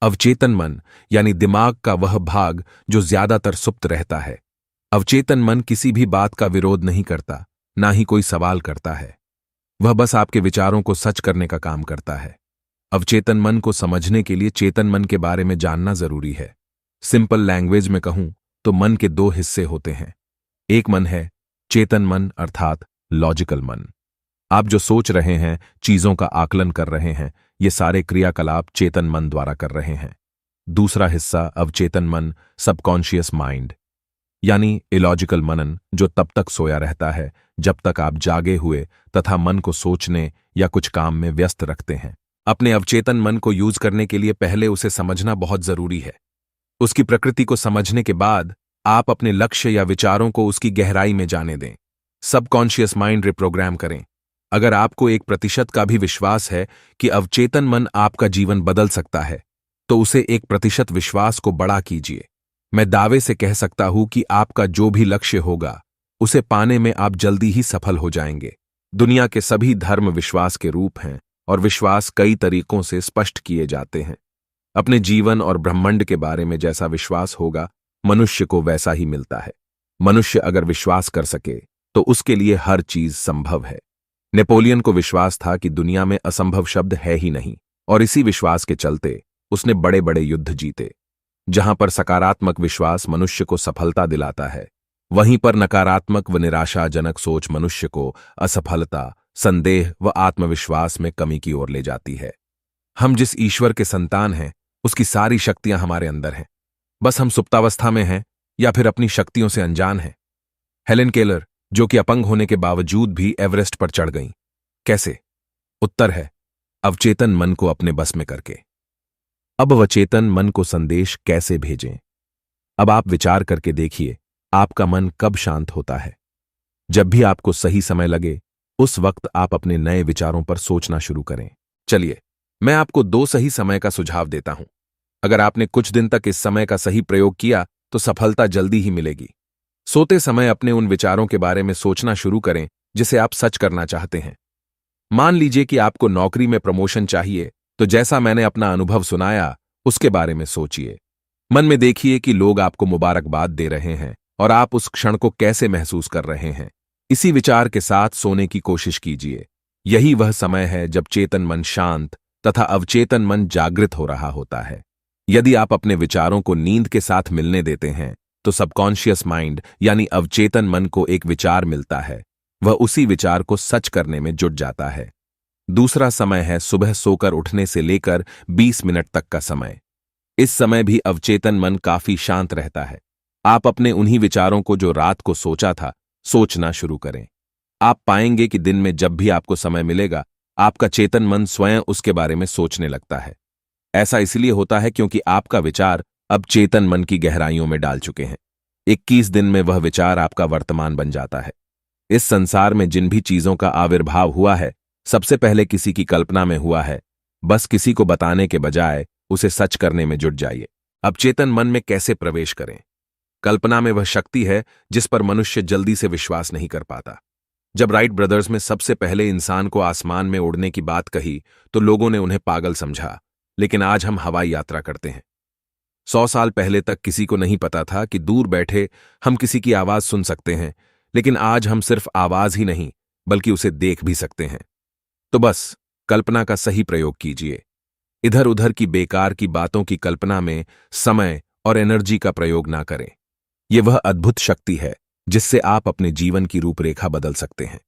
अवचेतन मन यानी दिमाग का वह भाग जो ज्यादातर सुप्त रहता है। अवचेतन मन किसी भी बात का विरोध नहीं करता, ना ही कोई सवाल करता है। वह बस आपके विचारों को सच करने का काम करता है। अवचेतन मन को समझने के लिए चेतन मन के बारे में जानना जरूरी है। सिंपल लैंग्वेज में कहूं तो मन के दो हिस्से होते हैं। एक मन है चेतन मन अर्थात लॉजिकल मन। आप जो सोच रहे हैं, चीजों का आकलन कर रहे हैं, ये सारे क्रियाकलाप चेतन मन द्वारा कर रहे हैं। दूसरा हिस्सा अवचेतन मन सबकॉन्शियस माइंड यानी इलॉजिकल मनन, जो तब तक सोया रहता है जब तक आप जागे हुए तथा मन को सोचने या कुछ काम में व्यस्त रखते हैं। अपने अवचेतन मन को यूज करने के लिए पहले उसे समझना बहुत जरूरी है। उसकी प्रकृति को समझने के बाद आप अपने लक्ष्य या विचारों को उसकी गहराई में जाने दें। सबकॉन्शियस माइंड रिप्रोग्राम करें। अगर आपको 1% का भी विश्वास है कि अवचेतन मन आपका जीवन बदल सकता है, तो उसे 1% विश्वास को बड़ा कीजिए। मैं दावे से कह सकता हूं कि आपका जो भी लक्ष्य होगा, उसे पाने में आप जल्दी ही सफल हो जाएंगे। दुनिया के सभी धर्म विश्वास के रूप हैं और विश्वास कई तरीकों से स्पष्ट किए जाते हैं। अपने जीवन और ब्रह्मांड के बारे में जैसा विश्वास होगा, मनुष्य को वैसा ही मिलता है। मनुष्य अगर विश्वास कर सके तो उसके लिए हर चीज संभव है। नेपोलियन को विश्वास था कि दुनिया में असंभव शब्द है ही नहीं, और इसी विश्वास के चलते उसने बड़े बड़े युद्ध जीते। जहां पर सकारात्मक विश्वास मनुष्य को सफलता दिलाता है, वहीं पर नकारात्मक व निराशाजनक सोच मनुष्य को असफलता, संदेह व आत्मविश्वास में कमी की ओर ले जाती है। हम जिस ईश्वर के संतान हैं, उसकी सारी शक्तियां हमारे अंदर हैं। बस हम सुप्तावस्था में हैं या फिर अपनी शक्तियों से अनजान हैं। हेलेन केलर, जो कि अपंग होने के बावजूद भी एवरेस्ट पर चढ़ गईं, कैसे? उत्तर है अवचेतन मन को अपने बस में करके। अब अवचेतन मन को संदेश कैसे भेजें? अब आप विचार करके देखिए, आपका मन कब शांत होता है? जब भी आपको सही समय लगे, उस वक्त आप अपने नए विचारों पर सोचना शुरू करें। चलिए, मैं आपको 2 सही समय का सुझाव देता हूं। अगर आपने कुछ दिन तक इस समय का सही प्रयोग किया तो सफलता जल्दी ही मिलेगी। सोते समय अपने उन विचारों के बारे में सोचना शुरू करें जिसे आप सच करना चाहते हैं। मान लीजिए कि आपको नौकरी में प्रमोशन चाहिए, तो जैसा मैंने अपना अनुभव सुनाया, उसके बारे में सोचिए। मन में देखिए कि लोग आपको मुबारकबाद दे रहे हैं और आप उस क्षण को कैसे महसूस कर रहे हैं। इसी विचार के साथ सोने की कोशिश कीजिए। यही वह समय है जब चेतन मन शांत तथा अवचेतन मन जागृत हो रहा होता है। यदि आप अपने विचारों को नींद के साथ मिलने देते हैं, तो सबकॉन्शियस माइंड यानी अवचेतन मन को एक विचार मिलता है। वह उसी विचार को सच करने में जुट जाता है। दूसरा समय है सुबह सोकर उठने से लेकर 20 मिनट तक का समय। इस समय भी अवचेतन मन काफी शांत रहता है। आप अपने उन्हीं विचारों को जो रात को सोचा था, सोचना शुरू करें। आप पाएंगे कि दिन में जब भी आपको समय मिलेगा, आपका चेतन मन स्वयं उसके बारे में सोचने लगता है। ऐसा इसलिए होता है क्योंकि आपका विचार अब चेतन मन की गहराइयों में डाल चुके हैं। 21 दिन में वह विचार आपका वर्तमान बन जाता है। इस संसार में जिन भी चीजों का आविर्भाव हुआ है, सबसे पहले किसी की कल्पना में हुआ है। बस किसी को बताने के बजाय उसे सच करने में जुट जाइए। अब चेतन मन में कैसे प्रवेश करें? कल्पना में वह शक्ति है जिस पर मनुष्य जल्दी से विश्वास नहीं कर पाता। जब राइट ब्रदर्स में सबसे पहले इंसान को आसमान में उड़ने की बात कही, तो लोगों ने उन्हें पागल समझा। लेकिन आज हम हवाई यात्रा करते हैं। 100 साल पहले तक किसी को नहीं पता था कि दूर बैठे हम किसी की आवाज सुन सकते हैं, लेकिन आज हम सिर्फ आवाज ही नहीं, बल्कि उसे देख भी सकते हैं। तो बस कल्पना का सही प्रयोग कीजिए। इधर उधर की बेकार की बातों की कल्पना में समय और एनर्जी का प्रयोग ना करें। यह वह अद्भुत शक्ति है जिससे आप अपने जीवन की रूपरेखा बदल सकते हैं।